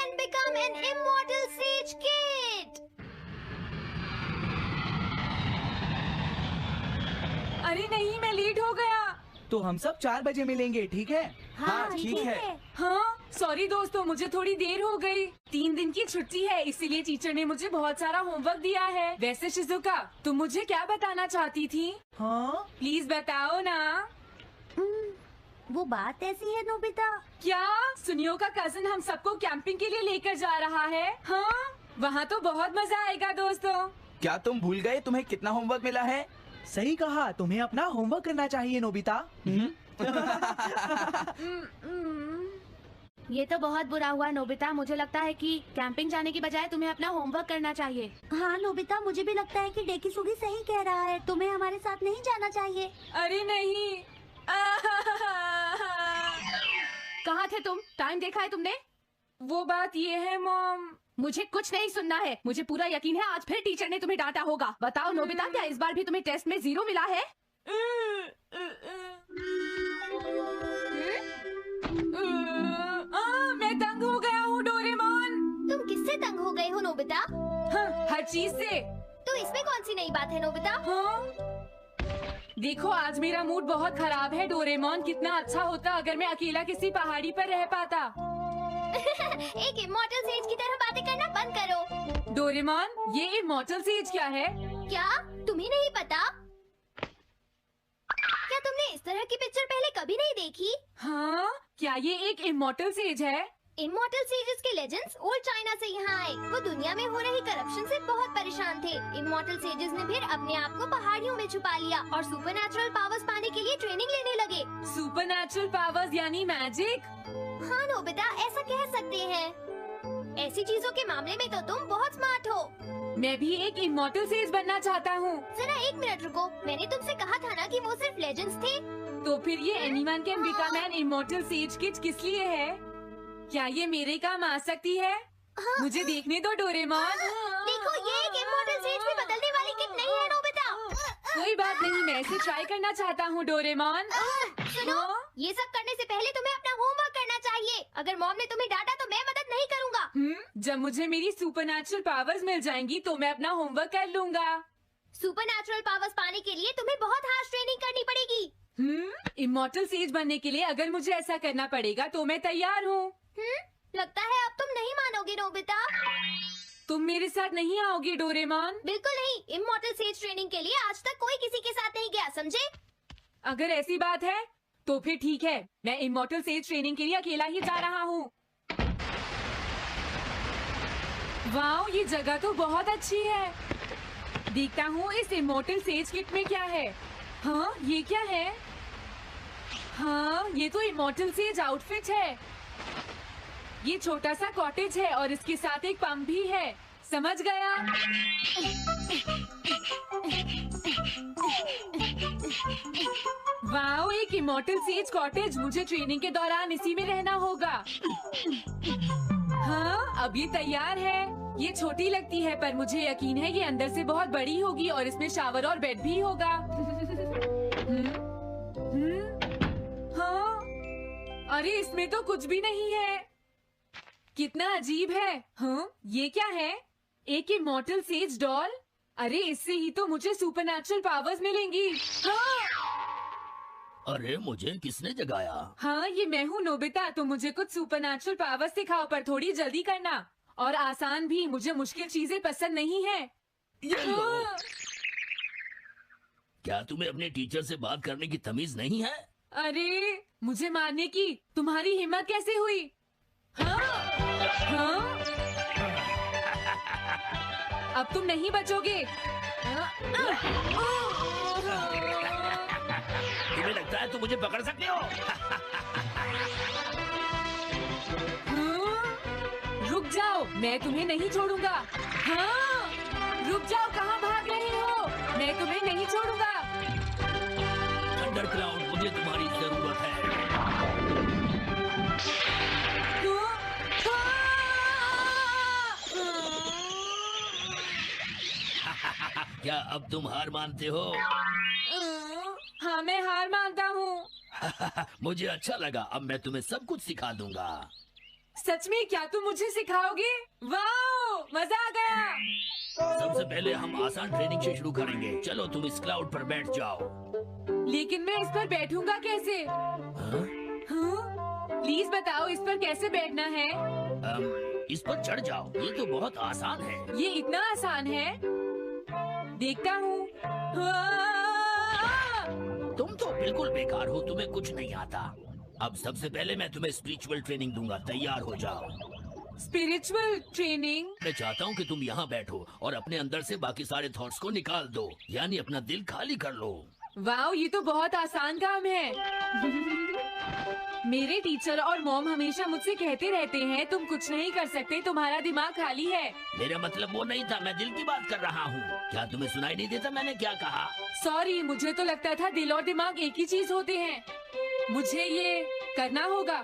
and become an immortal sage kid. अरे नहीं, मैं लेट हो गया। तो हम सब 4 बजे मिलेंगे, ठीक है? हाँ, ठीक है। हाँ सॉरी दोस्तों, मुझे थोड़ी देर हो गई। 3 दिन की छुट्टी है, इसीलिए टीचर ने मुझे बहुत सारा होमवर्क दिया है। वैसे शिजुका, तुम मुझे क्या बताना चाहती थी? हाँ? प्लीज बताओ ना। वो बात ऐसी है नोबिता। क्या सुनियो का कजन हम सबको कैंपिंग के लिए लेकर जा रहा है? हाँ, वहाँ तो बहुत मजा आएगा दोस्तों। क्या तुम भूल गए तुम्हें कितना होमवर्क मिला है? सही कहा, तुम्हें अपना होमवर्क करना चाहिए नोबिता। ये तो बहुत बुरा हुआ नोबिता। मुझे लगता है कि कैंपिंग जाने की बजाय तुम्हें अपना होमवर्क करना चाहिए। हाँ नोबिता, मुझे भी लगता है कि डेकिसुगी सही कह रहा है। तुम्हें हमारे साथ नहीं जाना चाहिए। अरे नहीं। कहाँ थे तुम? टाइम देखा है तुमने? वो बात ये है मॉम। मुझे कुछ नहीं सुनना है। मुझे पूरा यकीन है आज फिर टीचर ने तुम्हें डांटा होगा। बताओ नोबिता, क्या इस बार भी तुम्हें टेस्ट में 0 मिला है? मैं तंग हो गया हूँ डोरेमोन। तुम किससे तंग हो गए हो नोबिता? हाँ, हर चीज से। तो इसमें कौन सी नई बात है नोबिता? हाँ? देखो आज मेरा मूड बहुत खराब है डोरेमोन। कितना अच्छा होता अगर मैं अकेला किसी पहाड़ी पर रह पाता। एक इमॉर्टल सेज की तरह बातें करना बंद करो। डोरेमोन, ये इमॉर्टल सेज क्या है? क्या तुम्हें नहीं पता? क्या तुमने इस तरह की पिक्चर पहले कभी नहीं देखी? हाँ, क्या ये एक इमॉर्टल सेज है? इमॉर्टल सेजेस के लेजेंड्स ओल्ड चाइना से यहाँ आए। वो दुनिया में हो रही करप्शन से बहुत परेशान थे। इमॉर्टल सेजेस ने फिर अपने आप को पहाड़ियों में छुपा लिया और सुपरनैचुरल पावर्स पाने के लिए ट्रेनिंग लेने लगे। सुपरनैचुरल पावर्स यानी मैजिक? हाँ नोबिता, ऐसा कह सकते हैं। ऐसी चीजों के मामले में तो तुम बहुत स्मार्ट हो। मैं भी एक इमॉर्टल सेज बनना चाहता हूँ। जरा 1 मिनट रुको। मैंने तुमसे कहा था ना कि वो सिर्फ लेजेंड्स थे। तो फिर ये anyone can become an immortal says kid किस लिए है? क्या ये मेरे काम आ सकती है? हाँ। मुझे देखने दो डोरेमोन। देखो, ये एक इमॉर्टल सेज भी बदलने वाली किट नहीं है नोबिता। कोई बात नहीं, मैं इसे ट्राई करना चाहता हूँ डोरेमोन। सुनो, ये सब करने से पहले तुम्हें अपना होमवर्क करना चाहिए। अगर मॉम ने तुम्हें डांटा तो मैं मदद नहीं करूँगा। जब मुझे मेरी सुपरनैचुरल पावर्स मिल जाएंगी तो मैं अपना होमवर्क कर लूँगा। सुपरनैचुरल पावर्स पाने के लिए तुम्हें बहुत हार्श ट्रेनिंग करनी पड़ेगी। इमॉर्टल सेज बनने के लिए अगर मुझे ऐसा करना पड़ेगा तो मैं तैयार हूँ। लगता है अब तुम नहीं मानोगे नोबिता। तुम मेरे साथ नहीं आओगे डोरेमोन? बिल्कुल नहीं। इमॉर्टल सेज ट्रेनिंग के लिए आज तक कोई किसी के साथ नहीं गया, समझे? अगर ऐसी बात है तो फिर ठीक है, मैं इमॉर्टल सेज ट्रेनिंग के लिए अकेला ही जा रहा हूँ। वाओ, ये जगह तो बहुत अच्छी है। देखता हूँ इस इमॉर्टल सेज किट में क्या है। हाँ, ये क्या है? हाँ, ये तो इमॉर्टल सेज आउटफिट है। ये छोटा सा कॉटेज है और इसके साथ एक पंप भी है। समझ गया। वाओ, एक इमॉर्टल सेज कॉटेज। मुझे ट्रेनिंग के दौरान इसी में रहना होगा। हाँ, अब ये तैयार है। ये छोटी लगती है पर मुझे यकीन है ये अंदर से बहुत बड़ी होगी और इसमें शावर और बेड भी होगा। हाँ, अरे इसमें तो कुछ भी नहीं है। कितना अजीब है। हाँ, ये क्या है? एक इमॉर्टल सेज डॉल। अरे इससे ही तो मुझे सुपरनैचुरल पावर्स मिलेंगी। हाँ, अरे मुझे किसने जगाया? हाँ, ये मैं हूँ नोबिता। तो मुझे कुछ सुपरनैचुरल पावर्स सिखाओ पर थोड़ी जल्दी करना और आसान भी। मुझे मुश्किल चीजें पसंद नहीं है। ये लो। हाँ। क्या तुम्हें अपने टीचर से बात करने की तमीज नहीं है? अरे मुझे मारने की तुम्हारी हिम्मत कैसे हुई? हाँ? हाँ? अब तुम नहीं बचोगे। तुम्हें लगता है तुम मुझे पकड़ सकते हो? हाँ? रुक जाओ, मैं तुम्हें नहीं छोड़ूंगा। हाँ? रुक जाओ, कहाँ भाग रहे हो? मैं तुम्हें नहीं छोड़ूंगा। थंडर क्लाउड, मुझे तुम्हारी जरूरत है। क्या अब तुम हार मानते हो? हाँ, मैं हार मानता हूँ। मुझे अच्छा लगा। अब मैं तुम्हें सब कुछ सिखा दूंगा। सच में क्या तुम मुझे सिखाओगे? वाह, मजा आ गया। सबसे पहले हम आसान ट्रेनिंग से शुरू करेंगे। चलो तुम इस क्लाउड पर बैठ जाओ। लेकिन मैं इस पर बैठूंगा कैसे? हाँ? हाँ? प्लीज बताओ इस पर कैसे बैठना है? इस पर चढ़ जाओ, ये तो बहुत आसान है। ये इतना आसान है? देखता हूँ। तुम तो बिल्कुल बेकार हो, तुम्हें कुछ नहीं आता। अब सबसे पहले मैं तुम्हें स्पिरिचुअल ट्रेनिंग दूंगा, तैयार हो जाओ। Spiritual training? मैं चाहता हूँ कि तुम यहाँ बैठो और अपने अंदर से बाकी सारे थॉट्स को निकाल दो, यानी अपना दिल खाली कर लो। वाह, ये तो बहुत आसान काम है। मेरे टीचर और मॉम हमेशा मुझसे कहते रहते हैं तुम कुछ नहीं कर सकते, तुम्हारा दिमाग खाली है। मेरा मतलब वो नहीं था, मैं दिल की बात कर रहा हूँ। क्या तुम्हें सुनाई नहीं देता मैंने क्या कहा? सॉरी, मुझे तो लगता था दिल और दिमाग एक ही चीज होते हैं। मुझे ये करना होगा।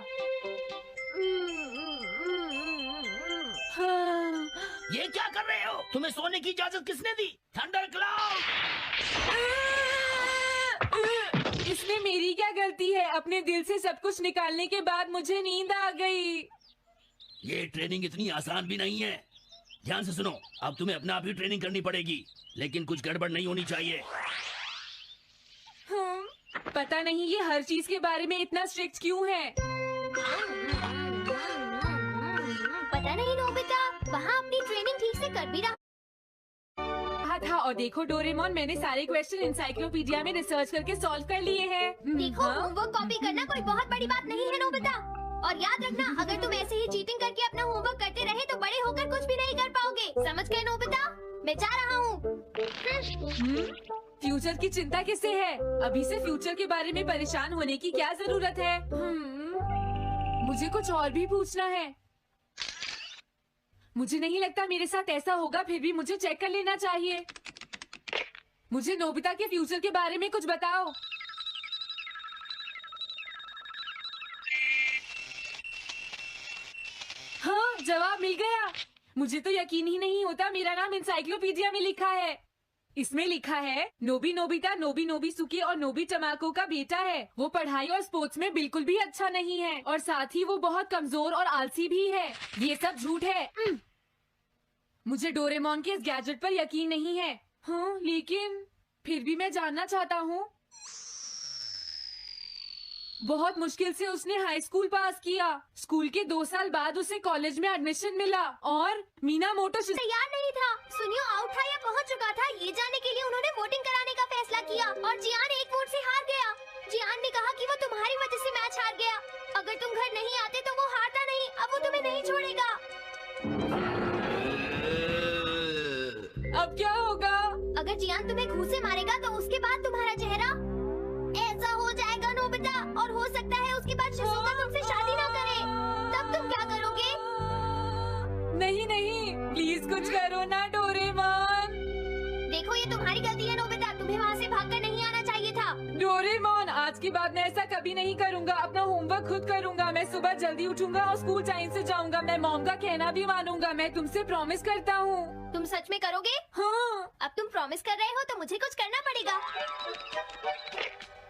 हाँ। ये क्या कर रहे हो? तुम्हें सोने की इजाजत किसने दी? Thunder cloud! इसमें मेरी क्या गलती है? अपने दिल से सब कुछ निकालने के बाद मुझे नींद आ गई। ये ट्रेनिंग इतनी आसान भी नहीं है। ध्यान से सुनो, अब तुम्हें अपना आप ही ट्रेनिंग करनी पड़ेगी, लेकिन कुछ गड़बड़ नहीं होनी चाहिए। पता नहीं ये हर चीज के बारे में इतना स्ट्रिक्ट क्यों है। पता नहीं नोबिता, वहाँ अपनी ट्रेनिंग ठीक से कर भी रहा था। और देखो डोरेमोन, मैंने सारे क्वेश्चन इंसाइक्लोपीडिया में रिसर्च करके सॉल्व कर लिए हैं। देखो, होमवर्क कॉपी करना कोई बहुत बड़ी बात नहीं है नोबिता। और याद रखना, अगर तुम ऐसे ही चीटिंग करके अपना होमवर्क करते रहे तो बड़े होकर कुछ भी नहीं कर पाओगे। समझ गए नोबिता? मैं जा रहा हूँ। फ्यूचर की चिंता किससे है? अभी से फ्यूचर के बारे में परेशान होने की क्या जरूरत है? मुझे कुछ और भी पूछना है। मुझे नहीं लगता मेरे साथ ऐसा होगा, फिर भी मुझे चेक कर लेना चाहिए। मुझे नोबिता के फ्यूचर के बारे में कुछ बताओ। हाँ, जवाब मिल गया। मुझे तो यकीन ही नहीं होता मेरा नाम इंसाइक्लोपीडिया में लिखा है। इसमें लिखा है नोबी नोबिता नोबी नोबिसुके और नोबी टमाको का बेटा है। वो पढ़ाई और स्पोर्ट्स में बिल्कुल भी अच्छा नहीं है और साथ ही वो बहुत कमजोर और आलसी भी है। ये सब झूठ है। मुझे डोरेमोन के इस गैजेट पर यकीन नहीं है। हाँ, लेकिन फिर भी मैं जानना चाहता हूँ। बहुत मुश्किल से उसने हाई स्कूल पास किया। स्कूल के 2 साल बाद उसे कॉलेज में एडमिशन मिला और मीनामोटो तैयार नहीं था। सुनियो आउट था या पहुंच चुका था, ये जानने के लिए उन्होंने वोटिंग कराने का फैसला किया और जियान 1 वोट से हार गया। जियान ने कहा कि वो तुम्हारी वजह से मैच हार गया। अगर तुम घर नहीं आते तो वो हारता नहीं। अब वो तुम्हें नहीं छोड़ेगा। अब क्या होगा? अगर जियान तुम्हें घूंसे मारेगा तो उसके बाद तुम्हारा चेहरा ऐसा हो जाएगा नोबिता, और हो सकता है उसके बाद शिज़ुका तुमसे शादी ना करे। तब तुम क्या करोगे? नहीं नहीं, प्लीज कुछ करो ना डोरेमोन। देखो, ये तुम्हारी गलती है नोबिता, तुम्हें वहाँ से भागकर नहीं आना चाहिए था। डोरेमोन, आज के बाद मैं ऐसा कभी नहीं करूँगा। अपना होमवर्क खुद करूँगा। मैं सुबह जल्दी उठूंगा और स्कूल टाइम से जाऊँगा। मैं मॉम का कहना भी मानूंगा। मैं तुमसे प्रॉमिस करता हूँ। तुम सच में करोगे? हाँ। अब तुम प्रॉमिस कर रहे हो तो मुझे कुछ करना पड़ेगा।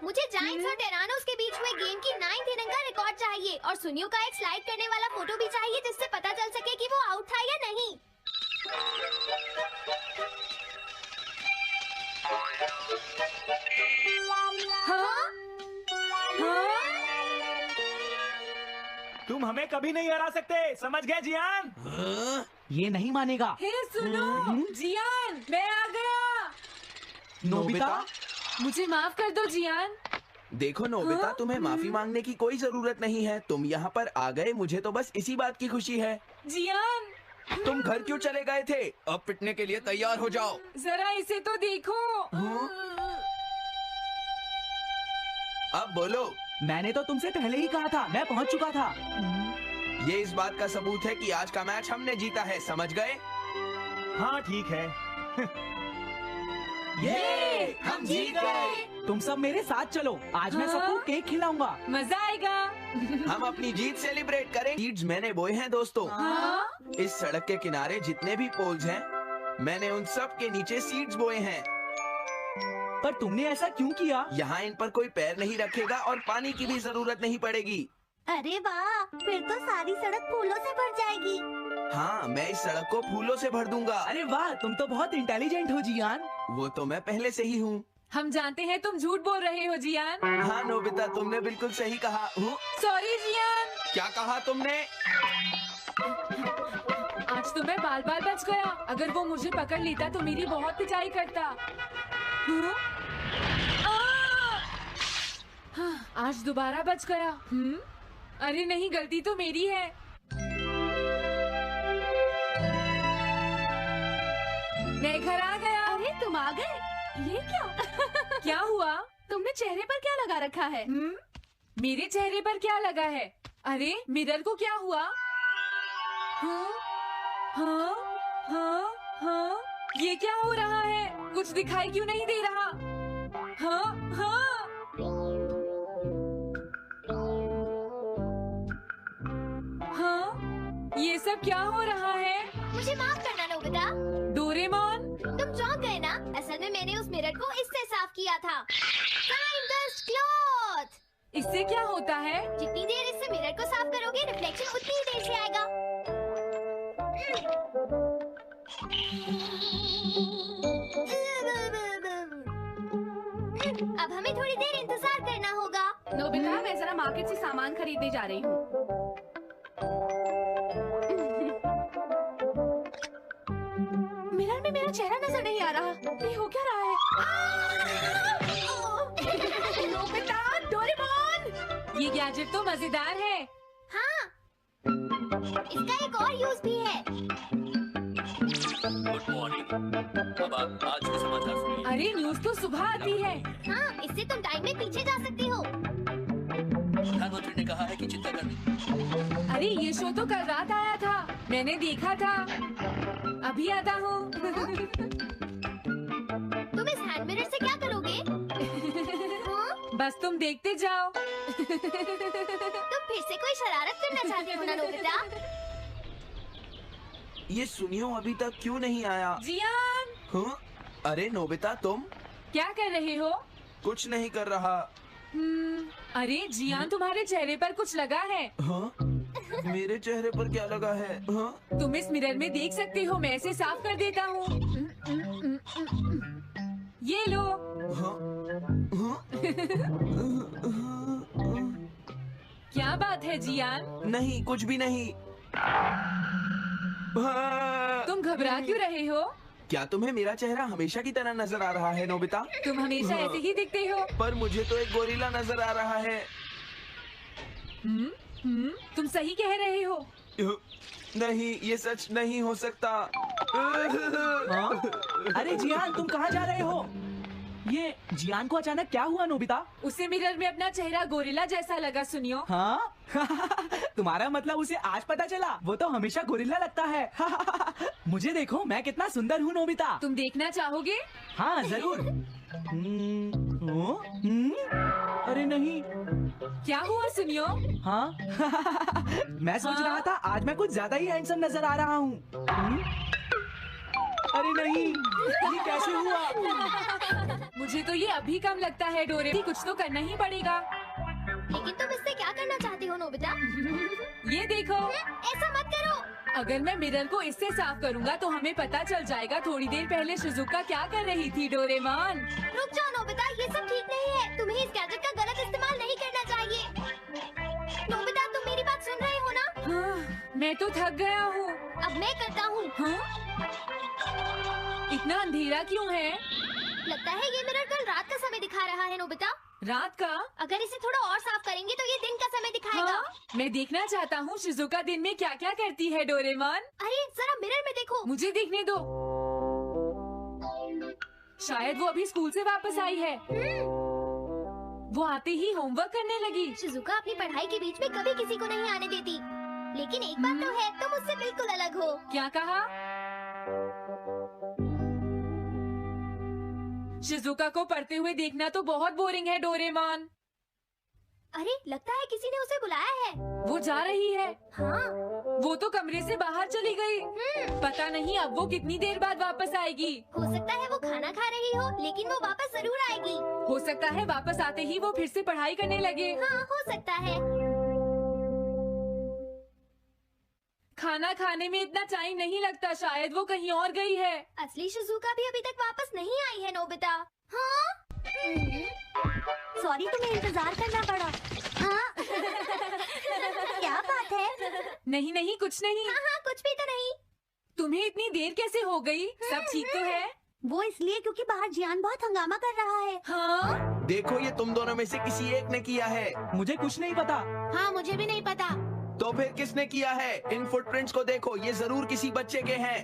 मुझे जायंट्स और टेरानोस के बीच हुए गेम की 9th इनिंग का रिकॉर्ड चाहिए और सुनियो का एक स्लाइड करने वाला फोटो भी चाहिए, जिससे पता चल सके कि वो आउट था या नहीं। हाँ? हाँ? तुम हमें कभी नहीं हरा सकते, समझ गए जियान? ये नहीं मानेगा। हे सुनो, जियान, मैं आ गया। नोबिता, मुझे माफ कर दो जियान। देखो नोबिता, हाँ? तुम्हें माफी मांगने की कोई जरूरत नहीं है। तुम यहाँ पर आ गए, मुझे तो बस इसी बात की खुशी है। जियान, तुम घर क्यों चले गए थे? अब पिटने के लिए तैयार हो जाओ। जरा इसे तो देखो। अब बोलो। मैंने तो तुमसे पहले ही कहा था, मैं पहुंच चुका था। ये इस बात का सबूत है कि आज का मैच हमने जीता है, समझ गए? हाँ ठीक है। ये हम जीत गए। तुम सब मेरे साथ चलो, आज मैं सबको हाँ? केक खिलाऊंगा। मजा आएगा। हम अपनी जीत सेलिब्रेट करें। सीड्स मैंने बोए हैं दोस्तों। हाँ? इस सड़क के किनारे जितने भी पोल्स हैं, मैंने उन सब के नीचे सीड्स बोए हैं। पर तुमने ऐसा क्यों किया? यहाँ इन पर कोई पैर नहीं रखेगा और पानी की भी जरूरत नहीं पड़ेगी। अरे वाह, फिर तो सारी सड़क फूलों से भर जाएगी। हाँ, मैं इस सड़क को फूलों से भर दूंगा। अरे वाह, तुम तो बहुत इंटेलिजेंट हो जियान। वो तो मैं पहले से ही हूँ। हम जानते हैं तुम झूठ बोल रहे हो जियान। हाँ नोबिता, तुमने बिल्कुल सही कहा। Sorry Gian. क्या कहा तुमने? आज तो मैं बाल बाल बच गया। अगर वो मुझे पकड़ लेता तो मेरी बहुत पिटाई करता। हाँ, आज दोबारा बच गया। अरे नहीं, गलती तो मेरी है। मैं घर आ गया। अरे तुम आ गए, ये क्या? क्या हुआ? तुमने चेहरे पर क्या लगा रखा है? मेरे चेहरे पर क्या लगा है? अरे मिरर को क्या हुआ? हाँ, हाँ, हाँ, हाँ, ये क्या हो रहा है? कुछ दिखाई क्यों नहीं दे रहा? हाँ, हाँ, हाँ, ये सब क्या हो रहा है? मुझे माफ करना नोबिता। डोरेमोन, तुम चौंक गए ना? असल में मैंने उस मिरर को इससे साफ किया था। Time dust cloth. इससे क्या होता है? जितनी देर इससे मिरर को साफ करोगे, रिफ्लेक्शन उतनी ही देर से आएगा। अब हमें थोड़ी देर इंतजार करना होगा। नोबिता, मैं जरा मार्केट से सामान खरीदने जा रही हूँ। मिरर में मेरा चेहरा नजर नहीं आ रहा। ये हो क्या रहा है? Nobita, Doraemon! ये गैजेट तो मजेदार है। हाँ, इसका एक और यूज भी है। Good morning. अब आप आज के समाचार सुनिए। अरे न्यूज तो सुबह आती है। हाँ, इससे तुम टाइम में पीछे जा सकती हो। प्रधानमंत्री ने कहा है कि चिंता करनी। अरे ये शो तो कल रात आया था, मैंने देखा था। अभी आता हूँ। तुम इस हैंड मिरर से क्या करोगे? हाँ? बस तुम देखते जाओ। तुम फिर से कोई शरारत करना चाहते हो ना नोबिता? ये सुनियो अभी तक क्यों नहीं आया? जियान, हाँ? अरे नोबिता, तुम क्या कर रहे हो? कुछ नहीं कर रहा। अरे जियान, तुम्हारे चेहरे पर कुछ लगा है। हाँ? मेरे चेहरे पर क्या लगा है? हाँ? तुम इस मिरर में देख सकते हो, मैं इसे साफ कर देता हूँ। ये लो। हाँ? हाँ? क्या बात है जियान? नहीं, कुछ भी नहीं। हाँ। तुम घबरा क्यों रहे हो? क्या तुम्हें मेरा चेहरा हमेशा की तरह नजर आ रहा है नोबिता? तुम हमेशा ऐसे ही दिखते हो। पर मुझे तो एक गोरिल्ला नजर आ रहा है। तुम सही कह रहे हो। नहीं, ये सच नहीं हो सकता। हाँ? अरे जियान, तुम कहाँ जा रहे हो? ये जियान को अचानक क्या हुआ नोबिता? उसे मिरर में अपना चेहरा गोरिल्ला जैसा लगा। सुनियो। हाँ? तुम्हारा मतलब उसे आज पता चला? वो तो हमेशा गोरिल्ला लगता है। मुझे देखो, मैं कितना सुंदर हूँ नोबिता। तुम देखना चाहोगे? हाँ जरूर। अरे नहीं। क्या हुआ सुनियो? हाँ? मैं सोच रहा था आज मैं कुछ ज्यादा ही हैंडसम नजर आ रहा हूँ। अरे नहीं, ये कैसे हुआ? मुझे तो ये अभी कम लगता है डोरे। कुछ तो करना ही पड़ेगा। लेकिन तुम इससे क्या करना चाहती हो नोबिता? ये देखो। ऐसा मत करो। अगर मैं मिरर को इससे साफ करूंगा तो हमें पता चल जाएगा थोड़ी देर पहले शिजुका क्या कर रही थी। डोरेमोन, रुक जाओ नोबिता, ये सब ठीक नहीं है। तुम्हें इस गैजेट का गलत इस्तेमाल नहीं करना चाहिए। नोबिता, तुम मेरी बात सुन रहे हो ना? हाँ, मैं तो थक गया हूँ। अब मैं करता हूँ। हाँ? इतना अंधेरा क्यों है? लगता है ये मिरर कल रात का समय दिखा रहा है नोबिता। रात का? अगर इसे थोड़ा और साफ करेंगे तो ये दिन का समय दिखाएगा। हाँ? मैं देखना चाहता हूँ शिजुका दिन में क्या क्या करती है। डोरेमोन, अरे जरा मिरर में देखो। मुझे देखने दो। शायद वो अभी स्कूल से वापस आई है। वो आते ही होमवर्क करने लगी। शिजुका अपनी पढ़ाई के बीच में कभी किसी को नहीं आने देती। लेकिन एक बात तो है, तुम उससे बिल्कुल अलग हो। क्या कहा? शिजुका को पढ़ते हुए देखना तो बहुत बोरिंग है डोरेमोन। अरे लगता है किसी ने उसे बुलाया है। वो जा रही है। हाँ। वो तो कमरे से बाहर चली गई। पता नहीं अब वो कितनी देर बाद वापस आएगी। हो सकता है वो खाना खा रही हो, लेकिन वो वापस जरूर आएगी। हो सकता है वापस आते ही वो फिर से पढ़ाई करने लगे। हाँ, हो सकता है। खाना खाने में इतना टाइम नहीं लगता, शायद वो कहीं और गई है। असली शिजुका भी अभी तक वापस नहीं आई है नोबिता। हाँ? सॉरी तुम्हें इंतजार करना पड़ा। हाँ? क्या बात है? नहीं नहीं कुछ नहीं। हाँ हाँ कुछ भी तो नहीं। तुम्हें इतनी देर कैसे हो गई? सब ठीक तो है? वो इसलिए क्योंकि बाहर जियान बहुत हंगामा कर रहा है। हाँ? देखो ये तुम दोनों में से किसी एक ने किया है। मुझे कुछ नहीं पता। हाँ मुझे भी नहीं पता। तो फिर किसने किया है? इन फुटप्रिंट्स को देखो, ये जरूर किसी बच्चे के हैं।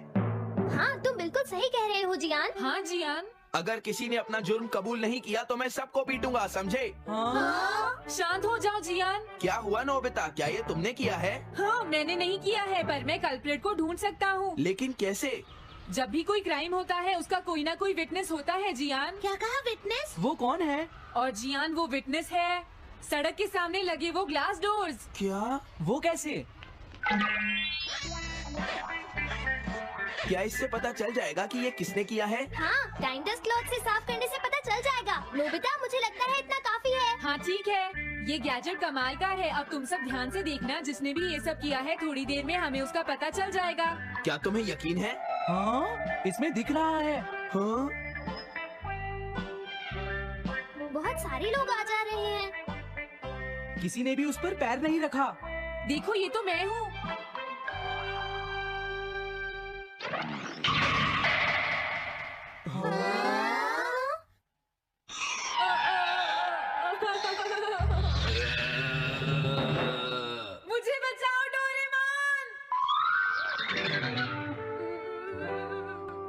हाँ तुम बिल्कुल सही कह रहे हो जियान। हाँ जियान। अगर किसी ने अपना जुर्म कबूल नहीं किया तो मैं सबको पीटूंगा, समझे? हाँ? शांत हो जाओ जियान। क्या हुआ नोबिता, क्या ये तुमने किया है? हाँ मैंने नहीं किया है, पर मैं कल्प्रिट को ढूंढ सकता हूँ। लेकिन कैसे? जब भी कोई क्राइम होता है उसका कोई ना कोई विटनेस होता है जियान। क्या कहा विटनेस? वो कौन है? और जियान वो विटनेस है। सड़क के सामने लगे वो ग्लास डोर्स। क्या? वो कैसे? क्या इससे पता चल जाएगा कि ये किसने किया है? हाँ टाइम डस्ट क्लॉथ से साफ करने से पता चल जाएगा। नोबिता मुझे लगता है इतना काफी है। हाँ ठीक है, ये गैजेट कमाल का है। अब तुम सब ध्यान से देखना, जिसने भी ये सब किया है थोड़ी देर में हमें उसका पता चल जाएगा। क्या तुम्हें यकीन है? हाँ? इसमें दिख रहा है। हाँ? बहुत सारे लोग आ जा रहे हैं। किसी ने भी उस पर पैर नहीं रखा। देखो ये तो मैं हूँ। मुझे बचाओ डोरेमोन।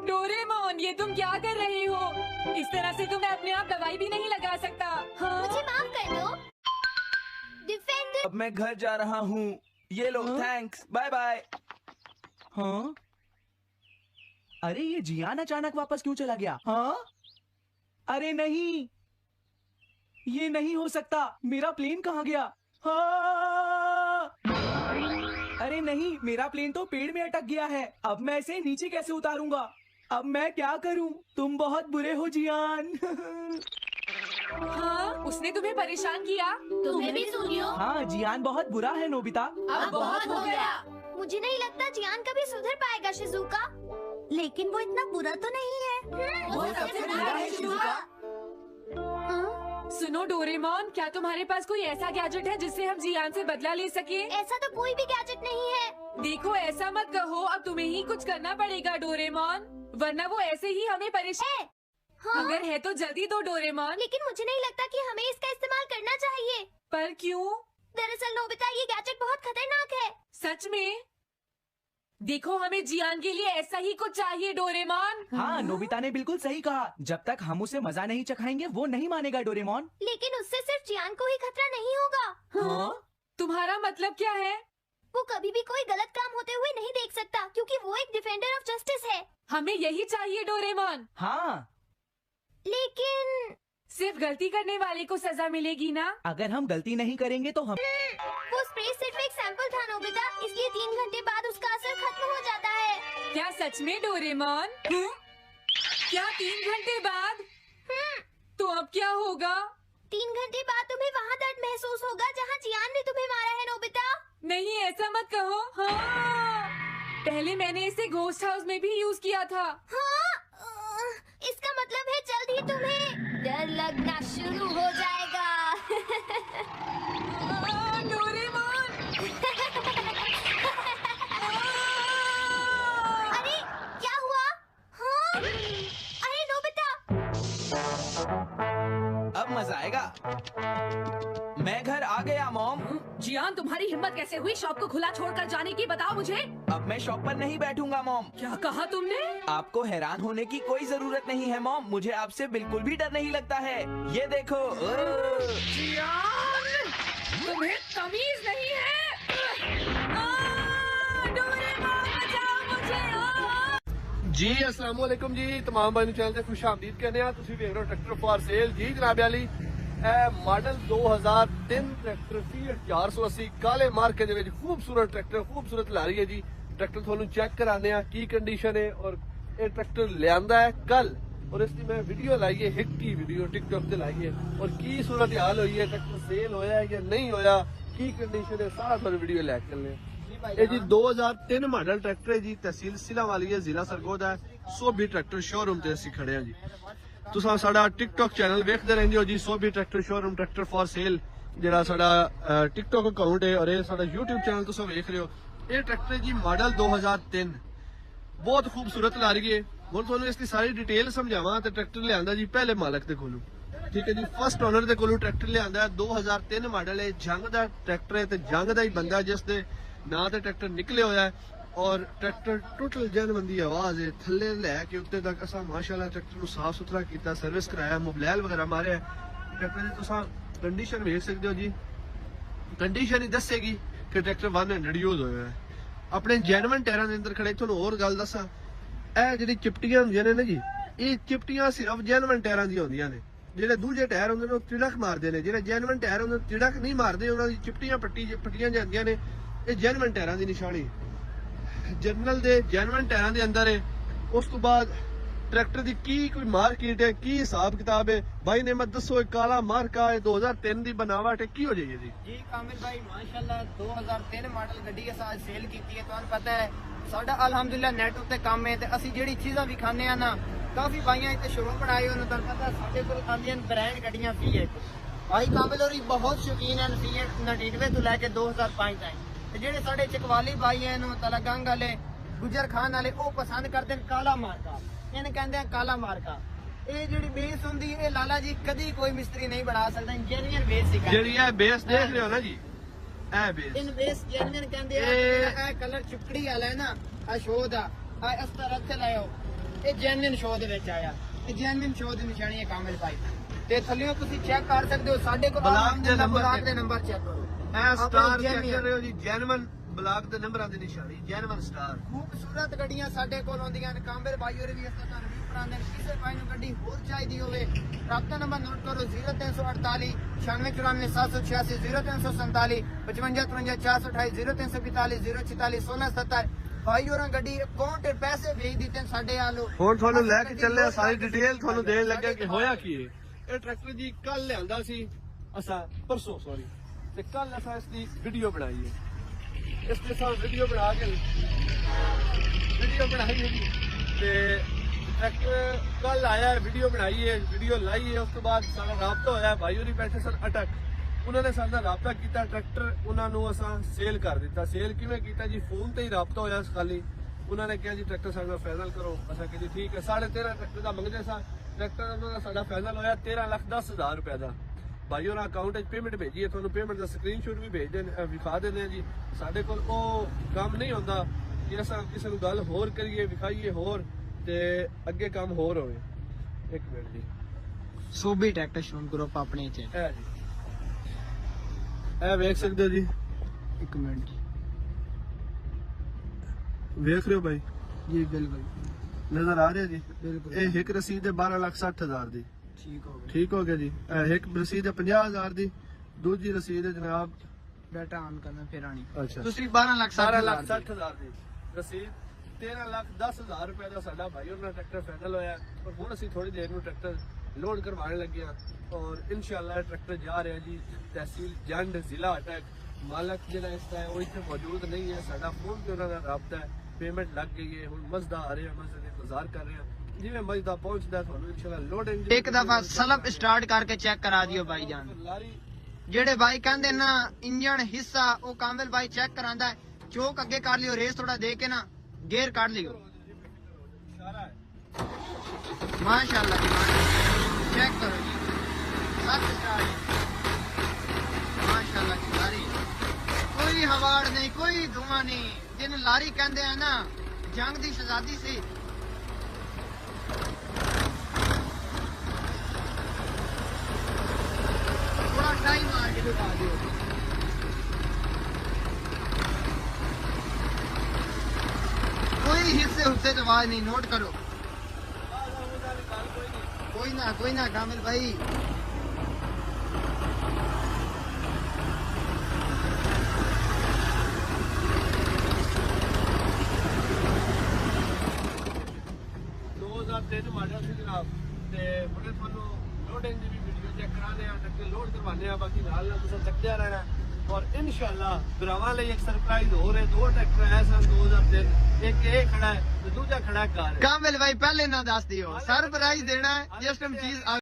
डोरेमोन ये तुम क्या कर रहे हो? इस तरह से तो मैं अपने आप दवाई भी नहीं लगा सकता। हाँ? मुझे माफ कर दो। डिफेंडर। अब मैं घर जा रहा हूँ। ये लो, थैंक्स, बाय बाय। हाँ? अरे ये जियान अचानक वापस क्यों चला गया? हाँ? अरे नहीं, ये नहीं हो सकता। मेरा प्लेन कहाँ गया? हाँ! अरे नहीं, मेरा प्लेन तो पेड़ में अटक गया है। अब मैं इसे नीचे कैसे उतारूंगा? अब मैं क्या करूं? तुम बहुत बुरे हो जियान। हाँ? उसने तुम्हें परेशान किया? तुम्हें भी सुनियो। हाँ जियान बहुत बुरा है नोबिता। अब बहुत हो गया। मुझे नहीं लगता जियान कभी सुधर पाएगा शिजुका। लेकिन वो इतना बुरा तो नहीं है। वो सबसे बुरा है शिजुका। सुनो डोरेमोन, क्या तुम्हारे पास कोई ऐसा गैजेट है जिससे हम जियान से बदला ले सके? ऐसा तो कोई भी गैजेट नहीं है। देखो ऐसा मत कहो, अब तुम्हें ही कुछ करना पड़ेगा डोरेमोन, वरना वो ऐसे ही हमें परेशान। हाँ? अगर है तो जल्दी दो डोरेमोन। लेकिन मुझे नहीं लगता कि हमें इसका इस्तेमाल करना चाहिए। पर क्यों? दरअसल नोबिता ये गैजेट बहुत खतरनाक है। सच में? देखो हमें जियान के लिए ऐसा ही कुछ चाहिए डोरेमोन। हाँ नोबिता ने बिल्कुल सही कहा। जब तक हम उसे मजा नहीं चखाएंगे वो नहीं मानेगा डोरेमोन। लेकिन उससे सिर्फ जियान को ही खतरा नहीं होगा। हाँ? तुम्हारा मतलब क्या है? वो कभी भी कोई गलत काम होते हुए नहीं देख सकता, क्योंकि वो एक डिफेंडर ऑफ जस्टिस है। हमें यही चाहिए डोरेमोन। हाँ? लेकिन सिर्फ गलती करने वाले को सजा मिलेगी ना? अगर हम गलती नहीं करेंगे तो हम। वो स्प्रे सिर्फ एक सैंपल था नोबिता, इसलिए 3 घंटे बाद उसका असर खत्म हो जाता है। क्या सच में डोरेमोन? क्या 3 घंटे बाद? तो अब क्या होगा? 3 घंटे बाद तुम्हें वहाँ दर्द महसूस होगा जहाँ जियान ने तुम्हें मारा है नोबिता। नहीं ऐसा मत कहो। हाँ, पहले मैंने इसे घोस्ट हाउस में भी यूज किया था। हाँ? इसका मतलब है जल्द ही तुम्हें डर लगना शुरू हो जाएगा। डोरेमोन! अरे क्या हुआ? हाँ? अरे नोबिता! अब मजा आएगा। मैं घर आ गया मॉम। जियान तुम्हारी हिम्मत कैसे हुई शॉप को खुला छोड़कर जाने की, बताओ मुझे। अब मैं शॉप पर नहीं बैठूंगा मॉम। क्या कहा तुमने? आपको हैरान होने की कोई जरूरत नहीं है मॉम, मुझे आपसे बिल्कुल भी डर नहीं लगता है। ये देखो। जियान, तुम्हें तमीज नहीं है। डोरेमोन बचाओ मुझे। जी अस्सलाम वालेकुम जी, तमाम भाई चैनल ਤੇ ਖੁਸ਼ ਆਮਦੀਦ ਕਹਿੰਦੇ ਆ। ਤੁਸੀਂ ਵੇਖ ਰਹੇ ਹੋ ਟਰੈਕਟਰ ਫਾਰ ਸੇਲ ਜੀ ਜਨਾਬ ਵਾਲੀ। ਇਹ ਮਾਡਲ 2003 ਟਰੈਕਟਰ ਫੀਟ 480 ਕਾਲੇ ਮਾਰਕੇ ਦੇ ਵਿੱਚ ਖੂਬਸੂਰਤ ਟਰੈਕਟਰ, ਖੂਬਸੂਰਤ ਲਾ ਰਹੀ ਹੈ ਜੀ। ਟਰੈਕਟਰ ਤੁਹਾਨੂੰ ਚੈੱਕ ਕਰਾਉਂਦੇ ਆ ਕੀ ਕੰਡੀਸ਼ਨ ਹੈ। ਔਰ ਇਹ ਟਰੈਕਟਰ ਲਿਆਂਦਾ ਹੈ ਕੱਲ, ਔਰ ਇਸ ਦੀ ਮੈਂ ਵੀਡੀਓ ਲਾਈ ਹੈ, ਹਿੱਟ ਕੀ ਵੀਡੀਓ ਟਿਕਟੌਕ ਤੇ ਲਾਈ ਹੈ। ਔਰ ਕੀ ਸੂਰਤ ਹਾਲ ਹੋਈ ਹੈ, ਟਰੈਕਟਰ ਸੇਲ ਹੋਇਆ ਹੈ ਜਾਂ ਨਹੀਂ ਹੋਇਆ, ਕੀ ਕੰਡੀਸ਼ਨ ਹੈ, ਸਾਰਾ ਤੁਹਾਨੂੰ ਵੀਡੀਓ ਲੈ ਕੇ ਚੱਲੇ ਆ। ਇਹ ਜੀ 2003 ਮਾਡਲ ਟਰੈਕਟਰ ਹੈ ਜੀ, ਤਹਿਸੀਲ ਸਿਲਾਵਾਲੀ ਹੈ, ਜ਼ਿਲ੍ਹਾ ਸਰਗੋਦਾ ਹੈ। ਸੋਭੀ ਟਰੈਕਟਰ ਸ਼ੋਰੂਮ ਤੇ ਅਸੀਂ ਖੜੇ ਹਾਂ ਜੀ। ਤੁਸੀਂ ਸਾਡਾ ਟਿਕਟੌਕ ਚੈਨਲ ਵੇਖਦੇ ਰਹਿੰਦੇ ਹੋ ਜੀ, Sobhi tractor showroom tractor for sale, ਜਿਹੜਾ ਸਾਡਾ ਟਿਕਟੌਕ ਅਕਾਊਂਟ ਹੈ, ਔਰ ਇਹ ਸਾਡਾ YouTube ਚੈਨਲ ਤੁਸੀਂ ਵੇਖ ਰਹੇ ਹੋ। ਇਹ ਟਰੈਕਟਰ ਜੀ ਮਾਡਲ 2003 ਬਹੁਤ ਖੂਬਸੂਰਤ ਲੱਗ ਰਹੀ ਹੈ। ਹੁਣ ਤੁਹਾਨੂੰ ਇਸ ਦੀ ਸਾਰੀ ਡਿਟੇਲ ਸਮਝਾਵਾਂ ਤੇ ਟਰੈਕਟਰ ਲਿਆਂਦਾ ਜੀ ਪਹਿਲੇ ਮਾਲਕ ਦੇ ਕੋਲੋਂ, ਠੀਕ ਹੈ ਜੀ। ਫਸਟ ਓਨਰ ਦੇ ਕੋਲੋਂ ਟਰੈਕਟਰ ਲਿਆਂਦਾ ਹੈ, 2003 ਮਾਡਲ ਹੈ, ਜੰਗ ਦਾ ਟਰੈਕਟਰ ਹੈ ਤੇ ਜੰਗ ਦਾ ਹੀ ਬੰਦਾ ਜਿਸ ਦੇ ਨਾਂ ਤੇ ਟਰੈਕਟਰ ਨਿਕਲਿਆ ਹੋਇਆ ਹੈ। ਔਰ ਟਰੈਕਟਰ ਟੋਟਲ ਜੈਨੂਇਨ ਦੀ ਆਵਾਜ਼ ਹੈ, ਥੱਲੇ ਲੈ ਕੇ ਉੱਤੇ ਤੱਕ ਅਸਾਂ ਮਾਸ਼ਾਅੱਲਾ ਟਰੈਕਟਰ ਨੂੰ ਸਾਫ ਸੁਥਰਾ ਕੀਤਾ, ਸਰਵਿਸ ਕਰਾਇਆ, ਮੋਬਾਈਲ ਵਗੈਰਾ ਮਾਰਿਆ। ਟਰੈਕਟਰ ਦੀ ਤੁਸੀਂ ਕੰਡੀਸ਼ਨ ਵੇਖ ਸਕਦੇ ਹੋ ਜੀ, ਕੰਡੀਸ਼ਨ ਹੀ ਦੱਸੇਗੀ ਕਿ ਟਰੈਕਟਰ 100 ਯੂਜ਼ ਹੋਇਆ ਹੈ। ਆਪਣੇ ਜੈਨੂਇਨ ਟਾਇਰਾਂ ਦੇ ਅੰਦਰ ਖੜੇ। ਤੁਹਾਨੂੰ ਹੋਰ ਗੱਲ ਦੱਸਾਂ, ਇਹ ਜਿਹੜੀ ਚਿਪਟੀਆਂ ਹੁੰਦੀਆਂ ਨੇ ਨਾ ਜੀ, ਇਹ ਚਿਪਟੀਆਂ ਸਿਰਫ ਜੈਨੂਇਨ ਟਾਇਰਾਂ ਦੀਆਂ ਹੁੰਦੀਆਂ ਨੇ। ਜਿਹੜੇ ਦੂਜੇ ਟਾਇਰ ਹੁੰਦੇ ਨੇ ਉਹ ਤਿੜਕ ਮਾਰਦੇ ਨੇ, ਜਿਹੜੇ ਜੈਨੂਇਨ ਟਾਇਰ ਹੁੰਦੇ ਤਿੜਕ ਨਹੀਂ ਮਾਰਦੇ, ਉਹਨਾਂ ਦੀ ਚਿਪਟੀਆਂ ਪੱਟੀਆਂ ਜਾਂਦੀਆਂ ਨੇ। ਇਹ ਜੈਨੂਇਨ ਟਾਇਰਾਂ ਦੀ ਨਿਸ਼ਾਨੀ ਜਨਰਲ ਦੇ ਜੈਨੂਇਨ ਟਾਇਰਾਂ ਦੇ ਅੰਦਰ ਹੈ। ਉਸ ਤੋਂ ਬਾਅਦ ਟਰੈਕਟਰ ਦੀ ਕੀ ਕੋਈ ਮਾਰਕੀਟ ਹੈ, ਕੀ ਹਿਸਾਬ ਕਿਤਾਬ ਹੈ, ਭਾਈ ਨੇ ਮਤ ਦੱਸੋ। ਇਹ ਕਾਲਾ ਮਾਰਕਾ ਹੈ, 2003 ਦੀ ਬਣਾਵਟ ਹੈ, ਕੀ ਹੋ ਜਾਈਏ ਜੀ? ਜੀ ਕਾਮਿਲ ਭਾਈ ਮਾਸ਼ਾਅੱਲਾ 2003 ਮਾਡਲ ਗੱਡੀ ਅਸਾਂ ਸੇਲ ਕੀਤੀ ਹੈ। ਤੁਹਾਨੂੰ ਪਤਾ ਹੈ ਸਾਡਾ ਅਲਹਮਦੁਲਿਲਾ ਨੈਟ ਉੱਤੇ ਕੰਮ ਹੈ ਤੇ ਅਸੀਂ ਜਿਹੜੀ ਚੀਜ਼ਾਂ ਵੀ ਖਾਂਦੇ ਆ ਨਾ, ਕਾਫੀ ਭਾਈਆਂ ਇੱਥੇ ਸ਼ੋਰੂਮ ਬਣਾਏ ਹੋਏ ਨੇ। ਤੁਹਾਨੂੰ ਪਤਾ ਸਾਡੇ ਕੋਲ ਆਉਂਦੀਆਂ ਬ੍ਰਾਂਡ ਗੱਡੀਆਂ ਫੀਏਟ, ਭਾਈ ਕਾਮਿਲ ਹੋਰੀ ਬਹੁਤ ਸ਼ੌਕੀਨ ਹਨ ਫੀਏਟ 99 ਤੋਂ ਲੈ ਕੇ 2005 ਤੱਕ। ਤੇ ਜਿਹੜੇ ਸਾਡੇ ਚਕਵਾਲੀ ਭਾਈ ਹਨ ਤਲਗੰਗ ਵਾਲੇ, ਗੁਜਰ ਖਾਨ ਵਾਲੇ, ਉਹ ਪਸੰਦ ਕਰਦੇ ਨੇ ਕਾਲਾ ਮਾਰਕਾ, ਇਹਨੂੰ ਕਹਿੰਦੇ ਆ ਕਾਲਾ ਮਾਰਕਾ। ਇਹ ਜਿਹੜੀ ਬੇਸ ਹੁੰਦੀ ਇਹ ਲਾਲਾ ਜੀ ਕਦੀ ਕੋਈ ਮਿਸਤਰੀ ਨਹੀਂ ਬਣਾ ਸਕਦਾ, ਇੰਜੀਨੀਅਰ ਬੇਸ ਹੀ ਜਿਹੜੀ ਇਹ ਬੇਸ ਦੇਖ ਰਹੇ ਹੋ ਨਾ ਜੀ, ਇਹ ਬੇਸ ਇਹਨੂੰ ਬੇਸ ਜੈਨੂਇਨ ਕਹਿੰਦੇ ਆ। ਇਹ ਕਲਰ ਚਿਪਕੜੀ ਵਾਲਾ ਹੈ ਨਾ, ਆ ਸ਼ੋਅ ਦਾ, ਆ ਇਸ ਤਰ੍ਹਾਂ ਇੱਥੇ ਲਾਇਓ, ਇਹ ਜੈਨੂਇਨ ਸ਼ੋਅ ਦੇ ਵਿੱਚ ਆਇਆ। ਇਹ ਜੈਨੂਇਨ ਸ਼ੋਅ ਦੀ ਨਿਸ਼ਾਨੀ ਹੈ ਕਾਮਿਲ ਭਾਈ। ਤੇ ਥੱਲੇ ਤੁਸੀਂ ਚੈੱਕ ਕਰ ਸਕਦੇ ਹੋ, ਸਾਡੇ ਕੋਲ ਬਲਾਕ ਦੇ ਨੰਬਰ ਚੈੱਕ ਕਰੋ। ਇਹ ਸਟਾਰ ਚੈੱਕ ਕਰ ਰਹੇ ਹੋ ਜੀ, ਜੈਨੂਇਨ ਬਲਾਕ ਦੇ ਨੰਬਰਾਂ ਦੀ ਨਿਸ਼ਾਨੀ, ਜੈਨੂਇਨ ਸਟਾਰ। ਖੂਬਸੂਰਤ ਗੱਡੀਆਂ ਸਾਡੇ ਕੋਲ ਆਉਂਦੀਆਂ ਨੇ। ਕਾਮਿਲ ਭਾਈ ਹੋਰੀ ਵੀ ਇਸ ਤਰ੍ਹਾਂ ਰਿਵਿਊ ਕਰਾਉਂਦੇ ਨੇ। ਕਿਸੇ ਭਾਈ ਨੂੰ ਗੱਡੀ ਹੋਰ ਚਾਹੀਦੀ ਹੋਵੇ, ਰਾਬਤਾ ਨੰਬਰ ਨੋਟ ਕਰੋ 0348 9694 786, 0347 55 53 428, 0345 046 1677। ਭਾਈ ਹੋਰਾਂ ਗੱਡੀ ਅਕਾਊਂਟ ਪੈਸੇ ਭੇਜ ਦਿੱਤੇ ਨੇ ਸਾਡੇ ਆਲੋ। ਹੁਣ ਤੁਹਾਨੂੰ ਲੈ ਕੇ ਚੱਲੇ, ਸਾਰੀ ਡਿਟੇਲ ਤੁਹਾਨੂੰ ਦੇਣ ਲੱਗਾ ਕਿ ਹੋਇਆ ਕੀ ਹੈ। ਇਹ ਟਰੈਕਟਰ ਜੀ ਕੱਲ ਲਿਆਂਦਾ ਸੀ ਅਸਾਂ, ਪਰਸੋਂ ਸੌਰੀ, ਤੇ ਕੱਲ ਅਸਾਂ ਇਸ ਦੀ ਵੀਡੀਓ ਬਣਾਈ ਹੈ। ਇਸ ਤੇ ਸਾਂ ਵੀਡੀਓ ਬਣਾ ਕੇ ਬਣਾਈ ਹੈ ਜੀ। ਤੇ ਟਰੈਕਟਰ ਕੱਲ ਆਇਆ, ਵੀਡੀਓ ਬਣਾਈ ਹੈ, ਵੀਡੀਓ ਲਾਈ ਹੈ। ਉਸ ਤੋਂ ਬਾਅਦ ਸਾਡਾ ਰਾਬਤਾ ਹੋਇਆ, ਭਾਈ ਹੋਰੀ ਬੈਠੇ ਸਨ ਅਟਕ, ਉਹਨਾਂ ਨੇ ਸਾਡੇ ਨਾਲ ਰਾਬਤਾ ਕੀਤਾ। ਟਰੈਕਟਰ ਉਹਨਾਂ ਨੂੰ ਅਸਾਂ ਸੇਲ ਕਰ ਦਿੱਤਾ। ਸੇਲ ਕਿਵੇਂ ਕੀਤਾ ਜੀ? ਫੋਨ ਤੇ ਹੀ ਰਾਬਤਾ ਹੋਇਆ ਖਾਲੀ। ਉਹਨਾਂ ਨੇ ਕਿਹਾ ਜੀ ਟਰੈਕਟਰ ਸਾਡੇ ਨਾਲ ਫਾਈਨਲ ਕਰੋ। ਅਸਾਂ ਕਿਹਾ ਜੀ ਠੀਕ ਹੈ। 13.5 ਟਰੈਕਟਰ ਦਾ ਮੰਗਦੇ ਸਾਂ। ਟਰੈਕਟਰ ਉਹਨਾਂ ਦਾ ਸਾਡਾ ਫਾਈਨਲ ਹੋਇਆ 13,10,000 ਰੁਪਏ ਦਾ। ਭਾਈ ਉਹਨਾਂ ਅਕਾਊਂਟ 'ਚ ਪੇਮੈਂਟ ਭੇਜੀ ਹੈ, ਤੁਹਾਨੂੰ ਪੇਮੈਂਟ ਦਾ ਸਕਰੀਨਸ਼ਾਟ ਵੀ ਭੇਜ ਦੇਣ, ਵਿਖਾ ਦਿੰਦੇ ਆ ਜੀ। ਸਾਡੇ ਕੋਲ ਉਹ ਕੰਮ ਨਹੀਂ ਹੁੰਦਾ ਕਿ ਅਸਾਂ ਕਿਸੇ ਨੂੰ ਗੱਲ ਹੋਰ ਕਰੀਏ, ਵਿਖਾਈਏ ਹੋਰ ਤੇ ਅੱਗੇ ਕੰਮ ਹੋਰ ਹੋਵੇ। ਇੱਕ ਮਿੰਟ ਜੀ, ਸੋਭੀ ਟਰੈਕਟਰ ਸ਼ੋਰੂਮ ਗਰੁੱਪ ਆਪਣੇ ਚ ਇਹ ਜੀ, ਇਹ ਵੇਖ ਸਕਦੇ ਹੋ ਜੀ। ਇੱਕ ਮਿੰਟ ਵੇਖ ਰਹੇ ਹੋ ਭਾਈ ਜੀ? ਬਿਲਕੁਲ ਨਜ਼ਰ ਆ ਰਿਹਾ ਜੀ। ਬਿਲਕੁਲ ਇਹ ਇੱਕ ਰਸੀਦ ਹੈ 12,60,000 ਦੀ। ਠੀਕ ਹੋ ਗਿਆ। ਠੀਕ ਹੋ ਗਿਆ ਜੀ। ਇੱਕ ਰਸੀਦ ਹੈ 50,000 ਦੀ, ਦੂਜੀ ਰਸੀਦ ਹੈ ਜਨਾਬ ਡਾਟਾ ਆਨ ਕਰਨਾ ਫਿਰ ਆਣੀ। ਅੱਛਾ ਤੁਸੀਂ 12,60,000 12,60,000 ਦੀ ਰਸੀਦ, 13,10,000 ਰੁਪਏ ਦਾ ਸਾਡਾ ਭਾਈ ਉਹਨਾਂ ਟਰੈਕਟਰ ਫਾਈਨਲ ਹੋਇਆ। ਔਰ ਹੁਣ ਅਸੀਂ ਥੋੜੀ ਦੇਰ ਨੂੰ ਟਰੈਕਟਰ ਲੋਡ ਕਰਵਾਉਣ ਲੱਗੇ ਹਾਂ ਔਰ ਇਨਸ਼ਾਅੱਲਾ ਟਰੈਕਟਰ ਜਾ ਰਿਹਾ ਜੀ ਤਹਿਸੀਲ ਜੰਡ, ਜ਼ਿਲ੍ਹਾ ਅਟਕ। ਮਾਲਕ ਜਿਹੜਾ ਇਸ ਦਾ ਹੈ ਉਹ ਇੱਥੇ ਮੌਜੂਦ ਨਹੀਂ ਹੈ। ਸਾਡਾ ਫੋਨ ਤੇ ਉਹਨਾਂ ਦਾ ਰਾਬਤਾ ਹੈ, ਪੇਮੈਂਟ ਲੱਗ ਗਈ ਹੈ। ਹੁਣ ਮਜ਼ਦਾ ਆ ਰਿਹਾ, ਮਜ਼ਦੇ ਦਾ ਇੰਤਜ਼ਾਰ ਕਰ ਰਹੇ ਹਾਂ। ਜਿਵੇਂ ਮਜ਼ਦਾ ਪਹੁੰਚਦਾ ਤੁਹਾਨੂੰ ਇਨਸ਼ਾਅੱਲਾ ਲੋਡਿੰਗ ਇੱਕ ਦਫਾ ਸਲਬ ਸਟਾਰਟ ਕਰਕੇ ਚੈੱਕ ਕਰਾ ਦਿਓ ਭਾਈ ਜਾਨ। ਲਾਰੀ ਜਿਹੜੇ ਭਾਈ ਕਹਿੰਦੇ ਨਾ ਇੰਜਣ ਹਿੱਸਾ, ਉਹ ਕਾਮਿਲ ਭਾਈ ਚੈੱਕ ਕਰਾਂਦਾ ਹੈ। ਚੋਕ ਅੱਗੇ ਕਰ ਲਿਓ, ਰੇਸ ਥੋੜਾ ਦੇ ਕੇ ਨਾ ਗੇਅਰ ਕੱਢ ਲਿਓ। ਸਾਰਾ ਹੈ। ਮਾਸ਼ਾਅੱਲਾ ਚੈੱਕ ਕਰੋ ਜੀ, ਸਭ ਸਟਾਰਟ ਮਾਸ਼ਾਅੱਲਾ ਜੀ। ਲਾਰੀ ਕੋਈ ਹਵਾੜ ਨਹੀਂ, ਕੋਈ ਧੂਆਂ ਨਹੀਂ। ਜਿਹਨੂੰ ਲਾਰੀ ਕਹਿੰਦੇ ਆ ਨਾ, ਜੰਗ ਦੀ ਸ਼ਹਿਜ਼ਾਦੀ ਸੀ। ਥੋੜਾ ਟਾਈਮ ਮਾਰ ਕੇ ਦਿਖਾ ਦਿਓ। कोई हिस्से हुस्से तो आवाज नहीं, नोट करो। कोई ना कामिल भाई। ਮਾਡਲ ਸੀ ਜਨਾਬ ਤੇ ਬੜੇ ਤੁਹਾਨੂੰ ਲੋਡਿੰਗ ਦੀ ਵੀ ਵੀਡੀਓ ਚੈੱਕ ਕਰਾਣੇ ਆ, ਟਰੈਕਟਰ ਲੋਡ ਕਰਵਾਣੇ ਆ। ਬਾਕੀ ਨਾਲ ਤੁਸੀਂ ਚੱਕਦਿਆ ਰਹਿਣਾ। ਔਰ ਇਨਸ਼ਾਅੱਲਾ ਭਰਾਵਾਂ ਲਈ ਇੱਕ ਸਰਪ੍ਰਾਈਜ਼ ਹੋ ਰਿਹਾ। 2 ਟਰੈਕਟਰ ਆਏ ਸਨ 2003, ਇੱਕ ਇਹ ਖੜਾ ਹੈ ਤੇ ਦੂਜਾ ਖੜਾ ਘਰ ਹੈ। ਕਾਮਿਲ ਭਾਈ ਪਹਿਲੇ ਨਾ ਦੱਸ ਦਿਓ ਸਰਪ੍ਰਾਈਜ਼ ਦੇਣਾ ਹੈ ਜਿਸ ਟਾਈਮ ਚੀਜ਼